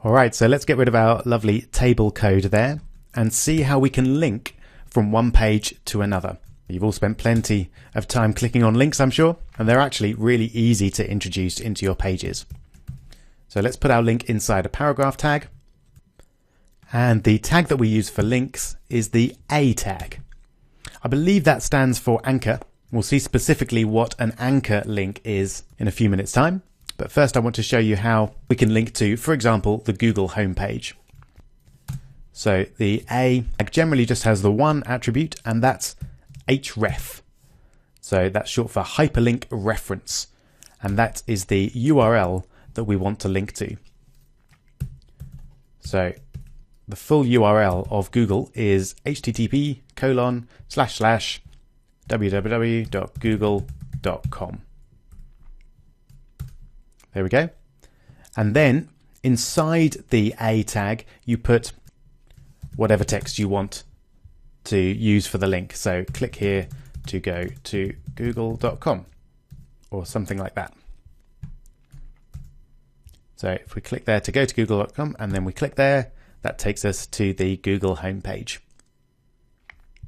All right, so let's get rid of our lovely table code there and see how we can link from one page to another. You've all spent plenty of time clicking on links, I'm sure, and they're actually really easy to introduce into your pages. So let's put our link inside a paragraph tag. And the tag that we use for links is the A tag. I believe that stands for anchor. We'll see specifically what an anchor link is in a few minutes' time. But first I want to show you how we can link to, for example, the Google homepage. So the A tag generally just has the one attribute, and that's href. So that's short for hyperlink reference. And that is the URL that we want to link to. So the full URL of Google is http://www.google.com. There we go. And then inside the A tag, you put whatever text you want to use for the link. So click here to go to google.com or something like that. So if we click there to go to google.com and then we click there, that takes us to the Google homepage.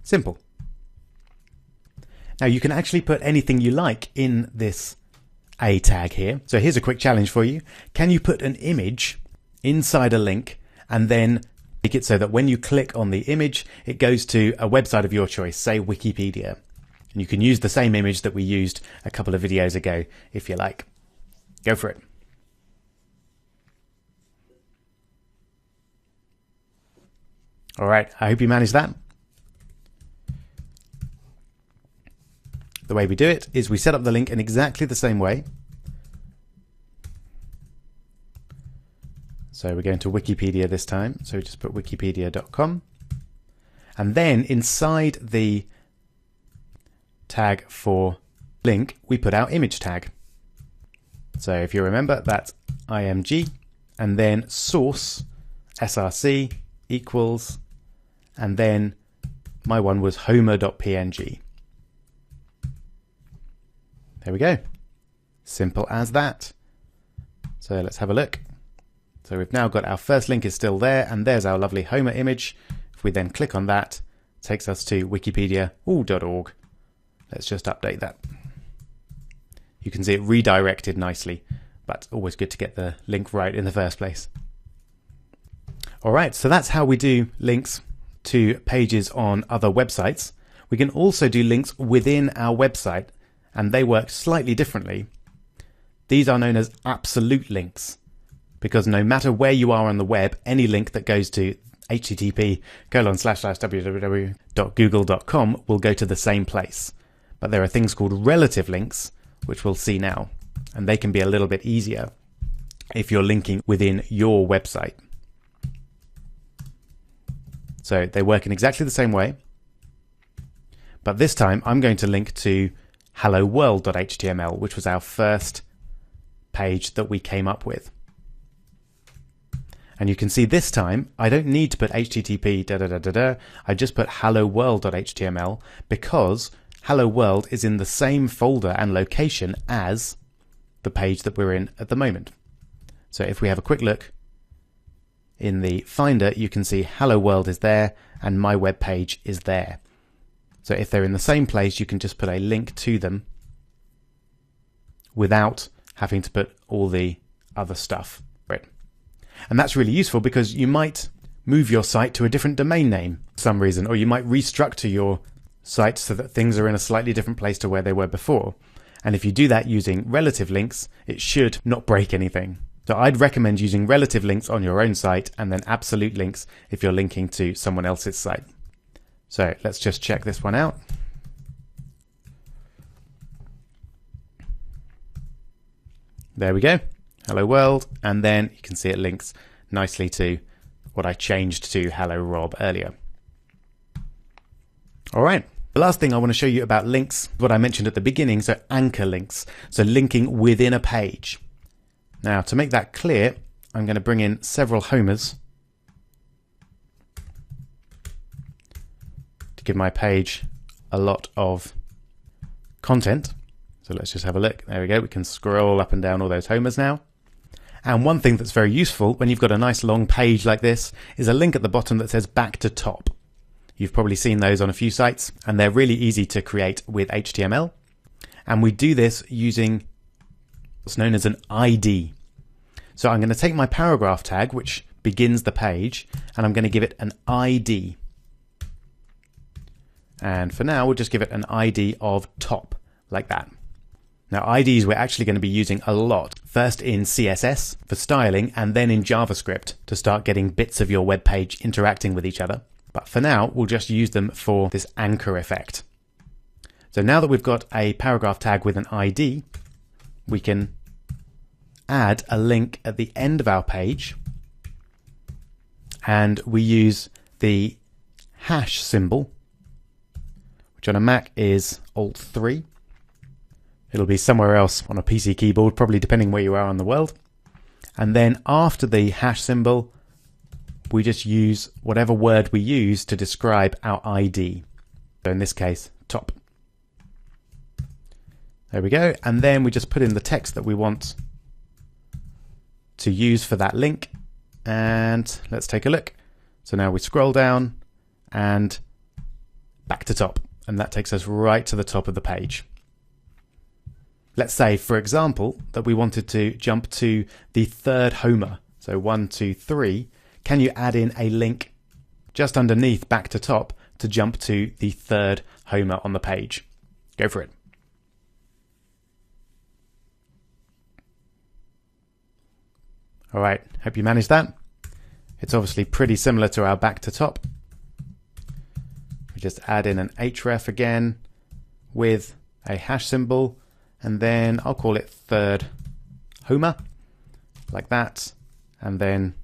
Simple. Now you can actually put anything you like in this A tag here. So here's a quick challenge for you. Can you put an image inside a link and then make it so that when you click on the image, it goes to a website of your choice, say Wikipedia. And you can use the same image that we used a couple of videos ago if you like. Go for it. All right, I hope you managed that. The way we do it is we set up the link in exactly the same way. So we're going to Wikipedia this time. So we just put wikipedia.com. And then inside the tag for link, we put our image tag. So if you remember, that's img, and then source, src, equals, and then my one was homer.png. There we go. Simple as that. So let's have a look. So we've now got our first link is still there, and there's our lovely Homer image. If we then click on that, it takes us to wikipedia.org. Let's just update that. You can see it redirected nicely, but always good to get the link right in the first place. All right, so that's how we do links to pages on other websites. We can also do links within our website, and they work slightly differently. These are known as absolute links, because no matter where you are on the web, any link that goes to http://www.google.com will go to the same place. But there are things called relative links, which we'll see now, and they can be a little bit easier if you're linking within your website. So they work in exactly the same way, but this time I'm going to link to helloworld.html, which was our first page that we came up with. And you can see this time I don't need to put http://. I just put helloworld.html because Hello World is in the same folder and location as the page that we're in at the moment. So if we have a quick look in the Finder, you can see Hello World is there and my web page is there. So if they're in the same place, you can just put a link to them without having to put all the other stuff. Right. And that's really useful because you might move your site to a different domain name for some reason, or you might restructure your site so that things are in a slightly different place to where they were before. And if you do that using relative links, it should not break anything. So I'd recommend using relative links on your own site and then absolute links if you're linking to someone else's site. So let's just check this one out. There we go. Hello World. And then you can see it links nicely to what I changed to Hello Rob earlier. All right. The last thing I want to show you about links, what I mentioned at the beginning, so anchor links, so linking within a page. Now, to make that clear, I'm going to bring in several homers to give my page a lot of content. So let's just have a look. There we go. We can scroll up and down all those homers now. And one thing that's very useful when you've got a nice long page like this is a link at the bottom that says back to top. You've probably seen those on a few sites, and they're really easy to create with HTML. And we do this using what's known as an ID. So I'm going to take my paragraph tag, which begins the page, and I'm going to give it an ID. And for now, we'll just give it an ID of top, like that. Now, IDs we're actually going to be using a lot, first in CSS for styling, and then in JavaScript to start getting bits of your web page interacting with each other. But for now, we'll just use them for this anchor effect. So now that we've got a paragraph tag with an ID, we can add a link at the end of our page, and we use the hash symbol, which on a Mac is Alt-3. It'll be somewhere else on a PC keyboard, probably depending where you are in the world. And then after the hash symbol, we just use whatever word we use to describe our ID. So in this case, top. There we go. And then we just put in the text that we want to use for that link. And let's take a look. So now we scroll down and back to top. And that takes us right to the top of the page. Let's say, for example, that we wanted to jump to the third Homer. So 1, 2, 3. Can you add in a link just underneath back to top to jump to the third Homer on the page? Go for it. All right, hope you managed that. It's obviously pretty similar to our back to top. We just add in an href again with a hash symbol, and then I'll call it third Homer, like that, and then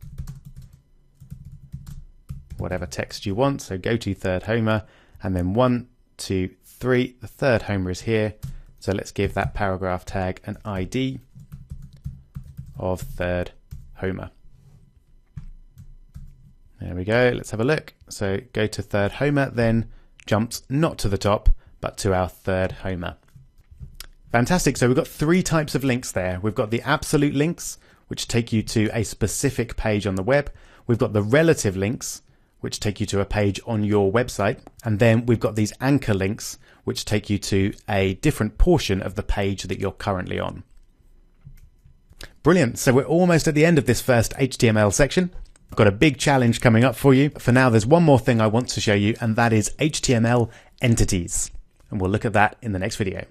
whatever text you want. So go to third Homer, and then 1, 2, 3. The third Homer is here. So let's give that paragraph tag an ID of third Homer. There we go. Let's have a look. So go to third Homer, then jumps not to the top, but to our third Homer. Fantastic. So we've got 3 types of links there. We've got the absolute links, which take you to a specific page on the web. We've got the relative links, which take you to a page on your website. And then we've got these anchor links, which take you to a different portion of the page that you're currently on. Brilliant. So we're almost at the end of this first HTML section. I've got a big challenge coming up for you. For now, there's one more thing I want to show you, and that is HTML entities. And we'll look at that in the next video.